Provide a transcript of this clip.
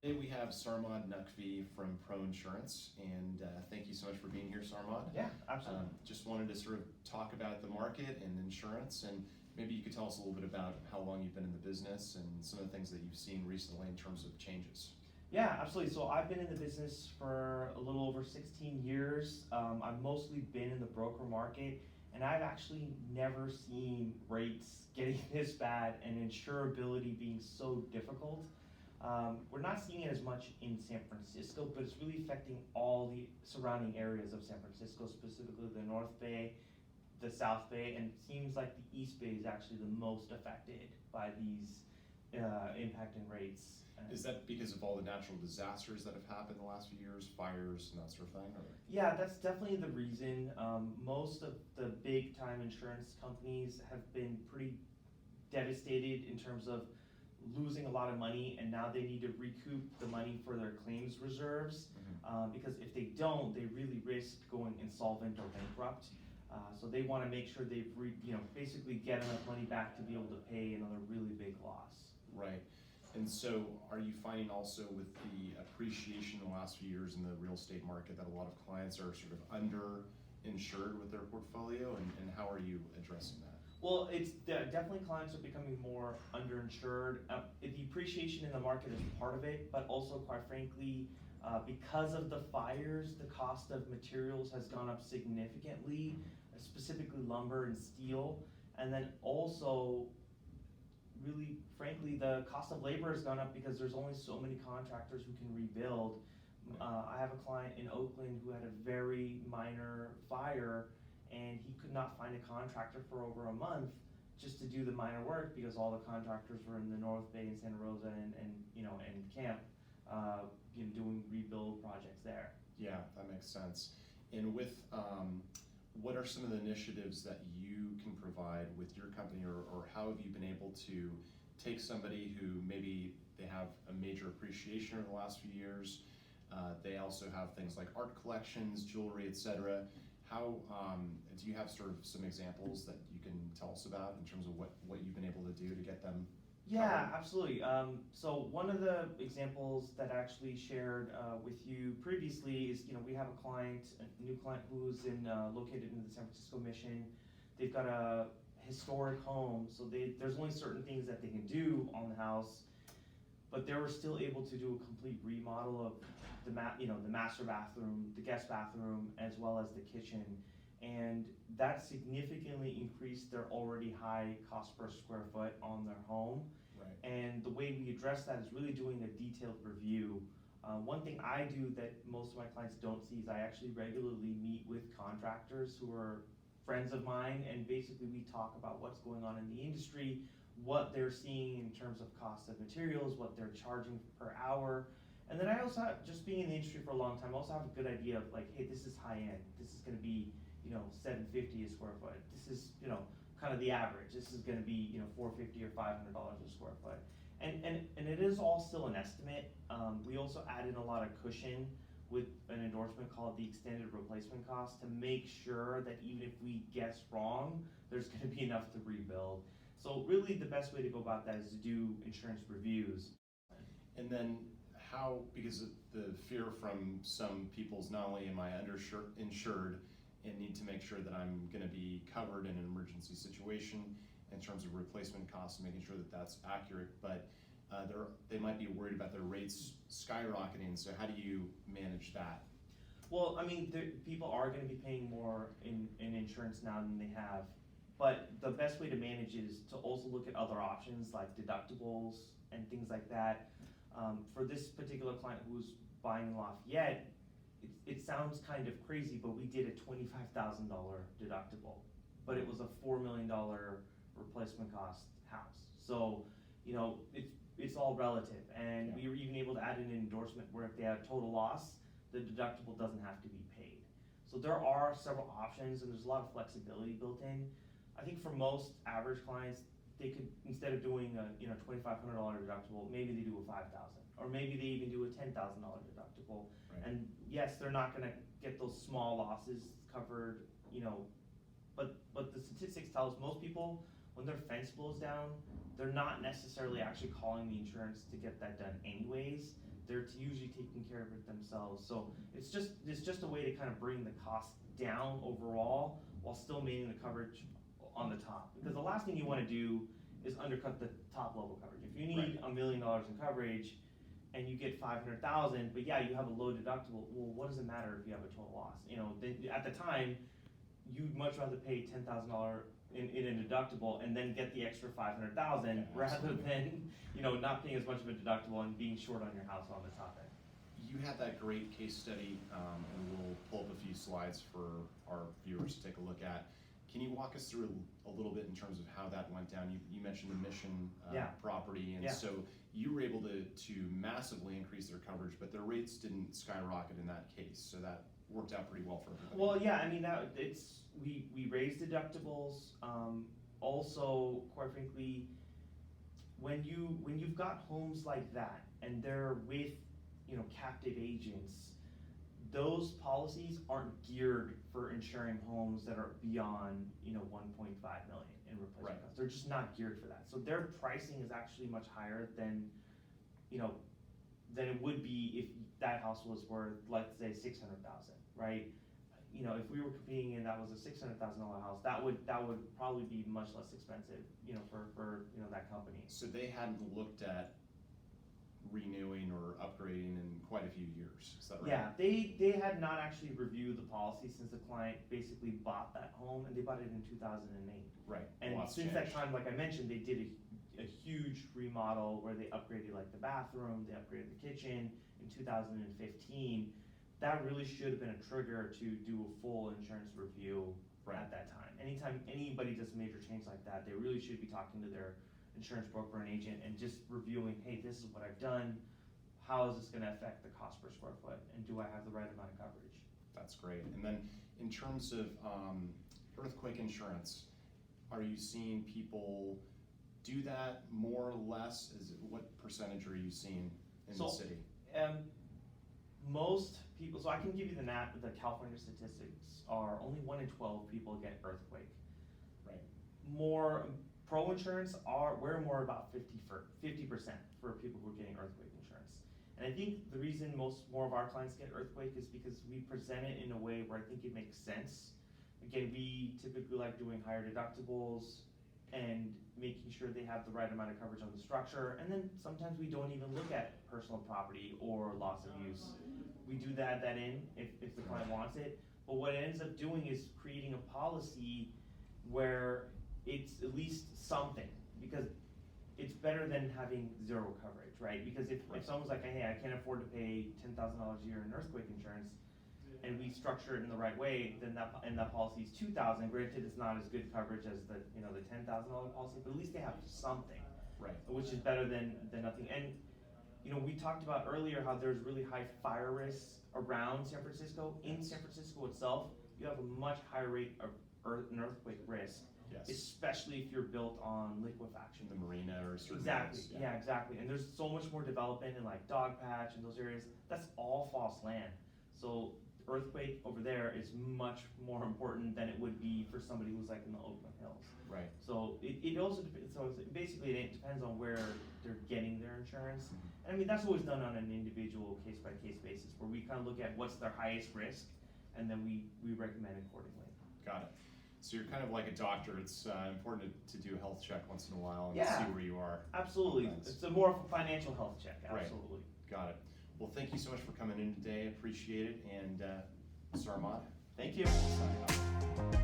Today we have Sarmad Naqvi from Pro Insurance, and thank you so much for being here, Sarmad. Yeah, absolutely. Just wanted to sort of talk about the market and insurance, and maybe you could tell us a little bit about how long you've been in the business and some of the things that you've seen recently in terms of changes. Yeah, absolutely. So I've been in the business for a little over 16 years. I've mostly been in the broker market, and I've actually never seen rates getting this bad and insurability being so difficult. We're not seeing it as much in San Francisco, but it's really affecting all the surrounding areas of San Francisco, specifically the North Bay, the South Bay, and it seems like the East Bay is actually the most affected by these impact in rates. Is that because of all the natural disasters that have happened in the last few years, fires and that sort of thing? Or? Yeah, that's definitely the reason. Most of the big time insurance companies have been pretty devastated in terms of losing a lot of money, and now they need to recoup the money for their claims reserves, because if they don't, they really risk going insolvent or bankrupt. So they want to make sure they've basically get enough money back to be able to pay another really big loss. Right. And so are you finding also with the appreciation in the last few years in the real estate market that a lot of clients are sort of underinsured with their portfolio, and how are you addressing that? Well, it's definitely clients are becoming more underinsured. The appreciation in the market is part of it, but also, quite frankly, because of the fires, the cost of materials has gone up significantly, specifically lumber and steel. And then also, really frankly, the cost of labor has gone up because there's only so many contractors who can rebuild. I have a client in Oakland who had a very minor fire, and he could not find a contractor for over a month just to do the minor work because all the contractors were in the North Bay and Santa Rosa and Camp, doing rebuild projects there. Yeah, that makes sense. And with what are some of the initiatives that you can provide with your company, or how have you been able to take somebody who maybe they have a major appreciation over the last few years, they also have things like art collections, jewelry, etc. How do you have sort of some examples that you can tell us about in terms of what you've been able to do to get them? Yeah, absolutely. So one of the examples that I actually shared with you previously is, we have a new client who's located in the San Francisco Mission. They've got a historic home, so there's only certain things that they can do on the house, but they were still able to do a complete remodel of the master bathroom, the guest bathroom, as well as the kitchen. And that significantly increased their already high cost per square foot on their home. Right. And the way we address that is really doing a detailed review. One thing I do that most of my clients don't see is I actually regularly meet with contractors who are friends of mine, and basically we talk about what's going on in the industry, what they're seeing in terms of cost of materials, what they're charging per hour. And then I also have, just being in the industry for a long time, I also have a good idea of like, hey, this is high end. This is going to be, $750 a square foot. This is, kind of the average. This is going to be, $450 or $500 a square foot. And it is all still an estimate. We also add in a lot of cushion with an endorsement called the extended replacement cost to make sure that even if we guess wrong, there's going to be enough to rebuild. So really the best way to go about that is to do insurance reviews. And then how, because the fear from some people is not only am I insured and need to make sure that I'm going to be covered in an emergency situation in terms of replacement costs and making sure that that's accurate, but they might be worried about their rates skyrocketing. So how do you manage that? Well, I mean, people are going to be paying more in insurance now than they have, but the best way to manage it is to also look at other options like deductibles and things like that. For this particular client who's buying in Lafayette, it sounds kind of crazy, but we did a $25,000 deductible, but it was a $4 million replacement cost house. So, it's all relative, and we were even able to add in an endorsement where if they had a total loss, the deductible doesn't have to be paid. So there are several options, and there's a lot of flexibility built in. I think for most average clients, they could, instead of doing a $2,500 deductible, maybe they do a $5,000, or maybe they even do a $10,000 deductible. Right. And yes, they're not going to get those small losses covered, but the statistics tell us most people, when their fence blows down, they're not necessarily actually calling the insurance to get that done anyways. they're usually taking care of it themselves. So it's just a way to kind of bring the cost down overall while still maintaining the coverage on the top. Because the last thing you want to do is undercut the top level coverage. If you need $1 million in coverage and you get 500,000, but yeah, you have a low deductible, well, what does it matter if you have a total loss? You know, at the time, you'd much rather pay $10,000 in a deductible and then get the extra 500,000 rather than, you know, not paying as much of a deductible and being short on your house on the top end. You had that great case study, and we'll pull up a few slides for our viewers to take a look at. Can you walk us through a little bit in terms of how that went down? You mentioned the Mission property, and so you were able to massively increase their coverage, but their rates didn't skyrocket in that case, so that worked out pretty well for everybody. Well, yeah, I mean, we raised deductibles. Also, quite frankly, when you've got homes like that and they're with, you know, captive agents, those policies aren't geared for insuring homes that are beyond, you know, 1.5 million in replacement costs. They're just not geared for that. So their pricing is actually much higher than, you know, than it would be if that house was worth, let's say, 600,000, right? You know, if we were competing and that was a $600,000 house, that would probably be much less expensive, you know, for you know, that company. So they hadn't looked at renewing or upgrading in quite a few years, is that right? Yeah, they had not actually reviewed the policy since the client basically bought that home, and they bought it in 2008. Right. And since that time, like I mentioned, they did a huge remodel where they upgraded like the bathroom, they upgraded the kitchen in 2015. That really should have been a trigger to do a full insurance review at that time. Anytime anybody does a major change like that, they really should be talking to their insurance broker and agent and just reviewing, hey, this is what I've done, how is this going to affect the cost per square foot, and do I have the right amount of coverage? That's great. And then in terms of earthquake insurance, are you seeing people do that more or less? What percentage are you seeing in the city? Most people, so I can give you the California statistics are only 1 in 12 people get earthquake. Right. More pro insurance we're more about 50% for people who are getting earthquake insurance. And I think the reason more of our clients get earthquake is because we present it in a way where I think it makes sense. Again, we typically like doing higher deductibles and making sure they have the right amount of coverage on the structure. And then sometimes we don't even look at personal property or loss of use. We do that in if the client wants it. But what it ends up doing is creating a policy where it's at least something, because it's better than having zero coverage, right? Because if someone's like, hey, I can't afford to pay $10,000 a year in earthquake insurance, and we structure it in the right way, then that policy is $2,000. Granted, it's not as good coverage as the $10,000 policy, but at least they have something, right? Which is better than nothing. And you know, we talked about earlier how there's really high fire risks around San Francisco. In San Francisco itself, you have a much higher rate of an earthquake risk. Yes. Especially if you're built on liquefaction. The marina or certain Exactly, areas, yeah, exactly. And there's so much more development in like Dogpatch and those areas. That's all false land. So earthquake over there is much more important than it would be for somebody who's like in the Oakland Hills. Right. So it also depends. So basically, it depends on where they're getting their insurance. And I mean, that's always done on an individual case by case basis, where we kind of look at what's their highest risk, and then we recommend accordingly. Got it. So you're kind of like a doctor. It's important to do a health check once in a while and see where you are. Absolutely. It's more of a financial health check. Absolutely. Right. Got it. Well, thank you so much for coming in today. Appreciate it. And Mr. Armand, thank you. Signing off.